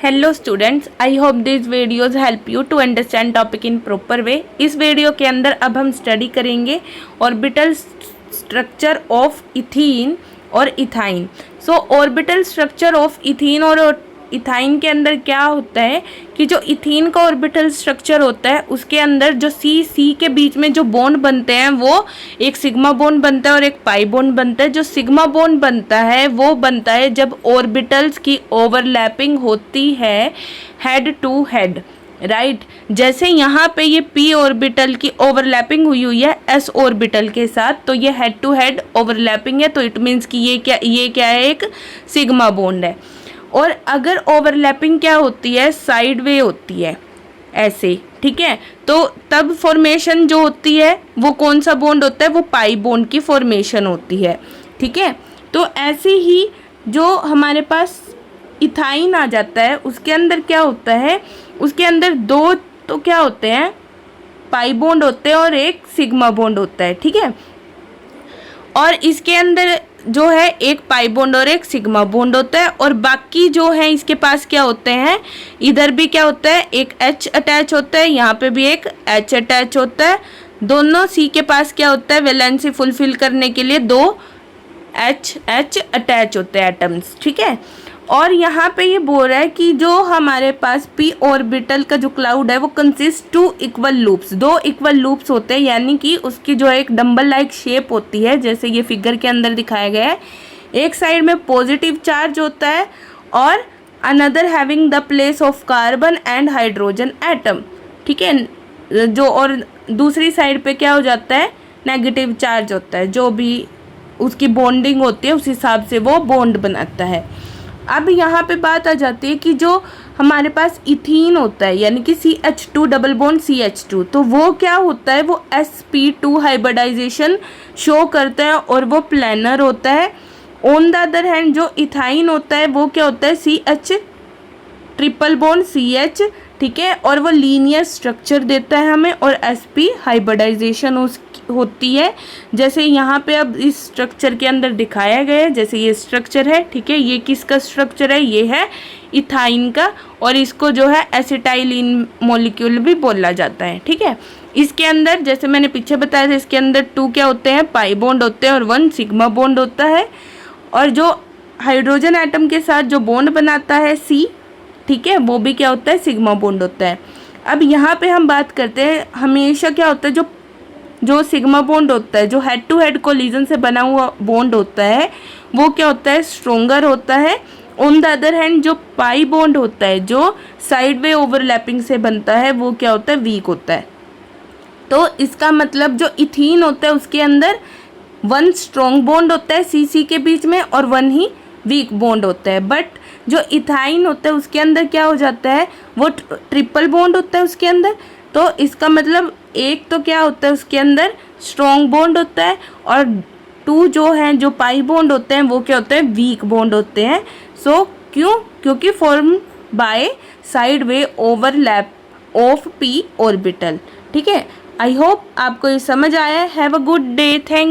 Hello students, I hope this videos help you to understand topic in proper way. इस video के अंदर अब हम स्टडी करेंगे ऑर्बिटल स्ट्रक्चर ऑफ इथीन और ethyne. So orbital structure of ethene और ethyne के अंदर क्या होता है कि जो इथीन का ऑर्बिटल स्ट्रक्चर होता है उसके अंदर जो सी के बीच में जो बॉन्ड बनते हैं वो एक सिग्मा बॉन्ड बनता है और एक पाई बॉन्ड बनता है। जो सिग्मा बॉन्ड बनता है वो बनता है जब ऑर्बिटल्स की ओवरलैपिंग होती है हेड टू हेड, राइट। जैसे यहाँ पे ये p ऑर्बिटल की ओवरलैपिंग हुई है s ऑर्बिटल के साथ, तो ये हेड टू हेड ओवरलैपिंग है, तो इट मीन्स कि ये क्या है, एक सिग्मा बॉन्ड है। और अगर ओवरलैपिंग क्या होती है, साइड वे होती है ऐसे, ठीक है, तो तब फॉर्मेशन जो होती है वो कौन सा बॉन्ड होता है, वो पाई बॉन्ड की फॉर्मेशन होती है, ठीक है। तो ऐसे ही जो हमारे पास इथाइन आ जाता है उसके अंदर क्या होता है, उसके अंदर दो तो क्या होते हैं, पाई बॉन्ड होते हैं और एक सिग्मा बॉन्ड होता है, ठीक है। और इसके अंदर जो है एक पाई बॉन्ड और एक सिग्मा बॉन्ड होता है, और बाकी जो है इसके पास क्या होते हैं, इधर भी क्या होता है, एक H अटैच होता है, यहाँ पे भी एक H अटैच होता है। दोनों C के पास क्या होता है, वैलेंसी फुलफिल करने के लिए दो H अटैच होते हैं एटम्स, ठीक है। और यहाँ पे ये बोल रहा है कि जो हमारे पास p ऑर्बिटल का जो क्लाउड है वो कंसिस्ट टू इक्वल लूप्स, दो इक्वल लूप्स होते हैं, यानी कि उसकी जो एक डंबल लाइक शेप होती है जैसे ये फिगर के अंदर दिखाया गया है। एक साइड में पॉजिटिव चार्ज होता है और another having the place of carbon and hydrogen atom, ठीक है। जो और दूसरी साइड पे क्या हो जाता है, नेगेटिव चार्ज होता है, जो भी उसकी बॉन्डिंग होती है उस हिसाब से वो बॉन्ड बनाता है। अब यहाँ पे बात आ जाती है कि जो हमारे पास इथीन होता है यानी कि CH2 डबल बॉन्ड CH2, तो वो क्या होता है, वो sp2 हाइब्रिडाइजेशन शो करता है और वो प्लेनर होता है। ऑन द अदर हैंड जो इथाइन होता है वो क्या होता है, CH ट्रिपल बॉन्ड CH, ठीक है, और वो लीनियर स्ट्रक्चर देता है हमें, और sp हाइब्रिडाइजेशन होती है जैसे यहाँ पे अब इस स्ट्रक्चर के अंदर दिखाया गया है। जैसे ये स्ट्रक्चर है, ठीक है, ये किसका स्ट्रक्चर है, ये है इथाइन का, और इसको जो है एसिटाइलिन मॉलिक्यूल भी बोला जाता है, ठीक है। इसके अंदर जैसे मैंने पीछे बताया था, इसके अंदर 2 क्या होते हैं, पाई बॉन्ड होते हैं और 1 सिग्मा बॉन्ड होता है, और जो हाइड्रोजन एटम के साथ जो बॉन्ड बनाता है C, ठीक है, वो भी क्या होता है, सिग्मा बॉन्ड होता है। अब यहाँ पे हम बात करते हैं, हमेशा क्या होता है, जो सिग्मा बॉन्ड होता है, जो हेड टू हेड कोलिजन से बना हुआ बॉन्ड होता है वो क्या होता है, स्ट्रोंगर होता है। ऑन द अदर हैंड जो पाई बॉन्ड होता है, जो साइड वे ओवरलैपिंग से बनता है, वो क्या होता है, वीक होता है। तो इसका मतलब जो इथीन होता है उसके अंदर 1 स्ट्रॉन्ग बॉन्ड होता है CC के बीच में और 1 ही वीक बॉन्ड होता है। बट जो इथाइन होता है उसके अंदर क्या हो जाता है, वो ट्रिपल बॉन्ड होता है उसके अंदर। तो इसका मतलब एक तो क्या होता है, उसके अंदर स्ट्रॉन्ग बॉन्ड होता है, और 2 जो हैं, जो पाई बॉन्ड होते हैं, वो क्या होते हैं, वीक बॉन्ड होते हैं। सो क्योंकि form by side way overlap of p orbital, ठीक है। आई होप आपको ये समझ आया है। Have a good day, thank